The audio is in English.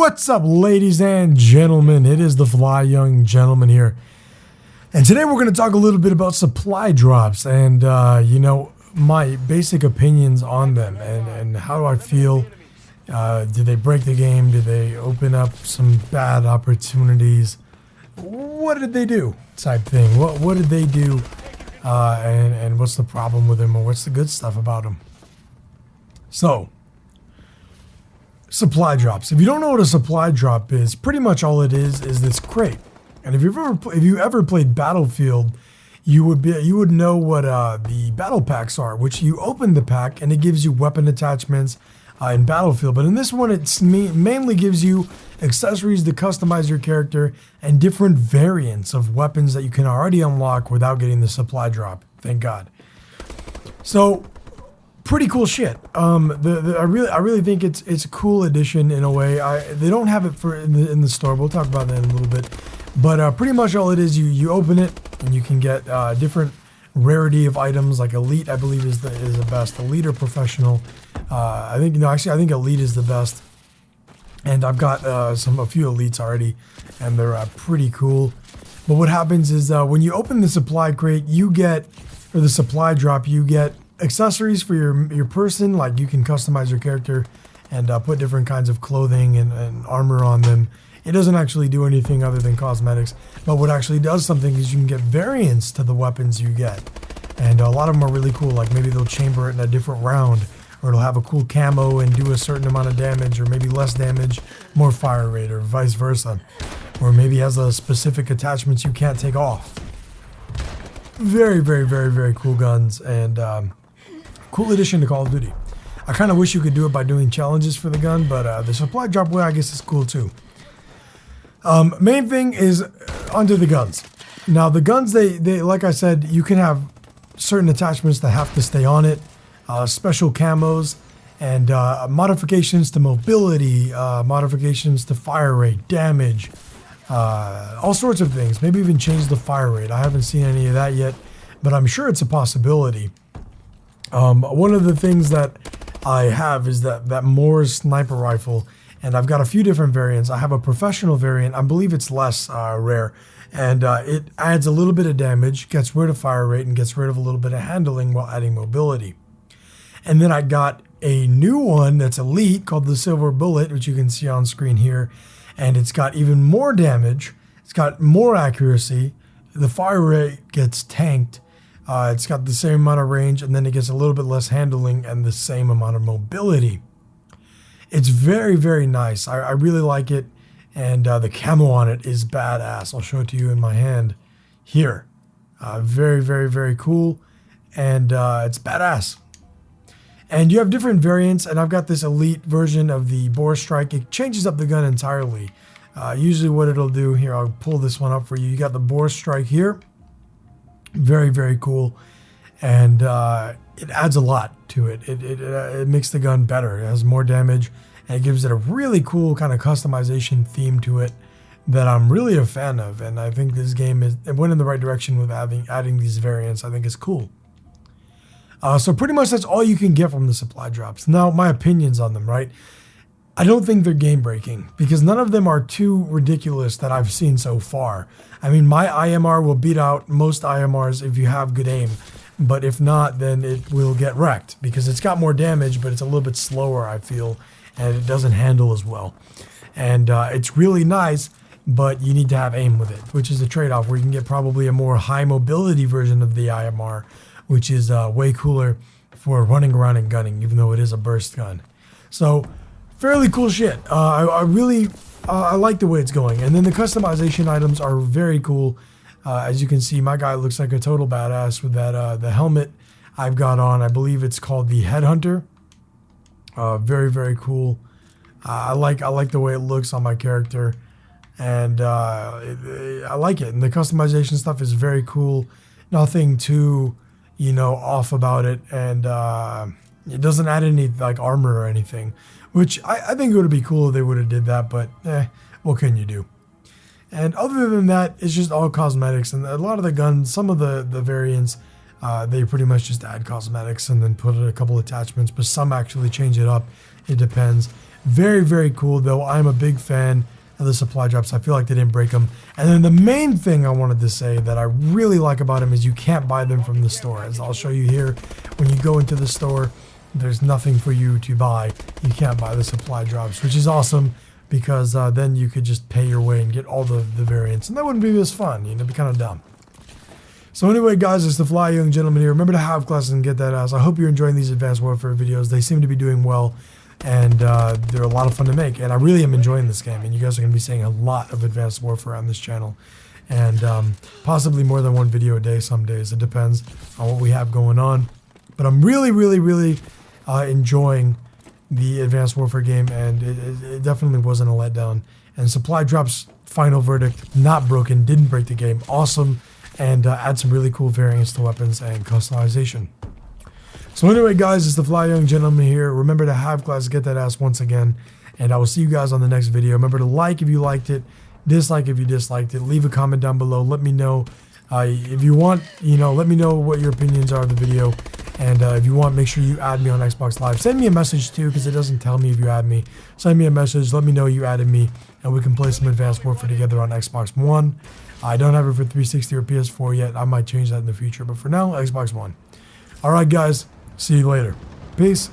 What's up, ladies and gentlemen? It is the TheFlyYoungGentleman here. And today we're going to talk a little bit about supply drops and, my basic opinions on them and how do I feel. Do they break the game? Do they open up some bad opportunities? What did they do? Type thing. What did they do? And what's the problem with them, or what's the good stuff about them? So, supply drops. If you don't know what a supply drop is, pretty much all it is this crate. And if you ever played Battlefield, you would know what the battle packs are, which you open the pack and it gives you weapon attachments in Battlefield. But in this one, it mainly gives you accessories to customize your character and different variants of weapons that you can already unlock without getting the supply drop. Thank God. So, pretty cool shit. I really think it's a cool addition in a way. They don't have it in the store. We'll talk about that in a little bit. But pretty much all it is, you open it and you can get different rarity of items. Like Elite, I believe is the best. Elite or Professional. I think Elite is the best. And I've got a few Elites already, and they're pretty cool. But what happens is when you open the supply crate, or the supply drop, you get accessories for your person. Like you can customize your character and put different kinds of clothing and armor on them. It doesn't actually do anything other than cosmetics, but what actually does something is you can get variants to the weapons you get, and a lot of them are really cool. Like maybe they'll chamber it in a different round, or it'll have a cool camo and do a certain amount of damage, or maybe less damage, more fire rate, or vice versa, or maybe has a specific attachments you can't take off. Very, very, very, very cool guns, and cool addition to Call of Duty. I kind of wish you could do it by doing challenges for the gun, but the supply drop way, I guess, is cool too. Main thing is onto the guns. Now the guns, they like I said, you can have certain attachments that have to stay on it, special camos, and modifications to mobility, modifications to fire rate, damage, all sorts of things. Maybe even change the fire rate. I haven't seen any of that yet, but I'm sure it's a possibility. One of the things that I have is that Moore's sniper rifle, and I've got a few different variants. I have a professional variant. I believe it's less rare, and it adds a little bit of damage, gets rid of fire rate, and gets rid of a little bit of handling while adding mobility. And then I got a new one that's elite called the Silver Bullet, which you can see on screen here, and it's got even more damage. It's got more accuracy. The fire rate gets tanked. It's got the same amount of range, and then it gets a little bit less handling and the same amount of mobility. It's very, very nice. I really like it, and the camo on it is badass. I'll show it to you in my hand here. Very, very, very cool, and it's badass. And you have different variants, and I've got this elite version of the Bore Strike. It changes up the gun entirely. Usually what it'll do, here, I'll pull this one up for you. You got the Bore Strike here. Very, very cool, and it adds a lot to it. It makes the gun better. It has more damage, and it gives it a really cool kind of customization theme to it that I'm really a fan of. And I think this game it went in the right direction with adding these variants. I think it's cool. So pretty much that's all you can get from the supply drops. Now, my opinions on them, right? I don't think they're game breaking because none of them are too ridiculous that I've seen so far. I mean, my IMR will beat out most IMRs if you have good aim. But if not, then it will get wrecked because it's got more damage, but it's a little bit slower, I feel, and it doesn't handle as well. And it's really nice, but you need to have aim with it, which is a trade-off where you can get probably a more high mobility version of the IMR, which is way cooler for running around and gunning, even though it is a burst gun. So, fairly cool shit. I like the way it's going. And then the customization items are very cool. As you can see, my guy looks like a total badass with that the helmet I've got on. I believe it's called the Headhunter. Very, very cool. I like the way it looks on my character, and I like it. And the customization stuff is very cool. Nothing too, off about it, and it doesn't add any like armor or anything, which I think it would be cool if they would have did that. But what can you do? And other than that, it's just all cosmetics. And a lot of the guns, some of the variants, They pretty much just add cosmetics and then put a couple attachments, but some actually change it up. It depends. Very, very cool though. I'm a big fan of the supply drops. I feel like they didn't break them. And then the main thing I wanted to say that I really like about them is you can't buy them from the store. As I'll show you here, when you go into the store, there's nothing for you to buy. You can't buy the supply drops, which is awesome because then you could just pay your way and get all the variants. And that wouldn't be as fun. You know, it'd be kind of dumb. So anyway, guys, it's TheFlyYoungGentleman here. Remember to have classes and get that ass. I hope you're enjoying these Advanced Warfare videos. They seem to be doing well. And they're a lot of fun to make, and I really am enjoying this game, and you guys are going to be seeing a lot of Advanced Warfare on this channel, and possibly more than one video a day some days. It depends on what we have going on, but I'm really enjoying the Advanced Warfare game, and it definitely wasn't a letdown. And supply drops, final verdict, not broken, didn't break the game, awesome, and add some really cool variants to weapons and customization. So anyway, guys, it's TheFlyYoungGentleman here. Remember to have class, get that ass once again, and I will see you guys on the next video. Remember to like if you liked it, dislike if you disliked it, leave a comment down below. Let me know if you want, let me know what your opinions are of the video, and if you want, make sure you add me on Xbox Live. Send me a message too, because it doesn't tell me if you add me. Send me a message, let me know you added me, and we can play some Advanced Warfare together on Xbox One. I don't have it for 360 or PS4 yet. I might change that in the future, but for now, Xbox One. All right, guys. See you later. Peace.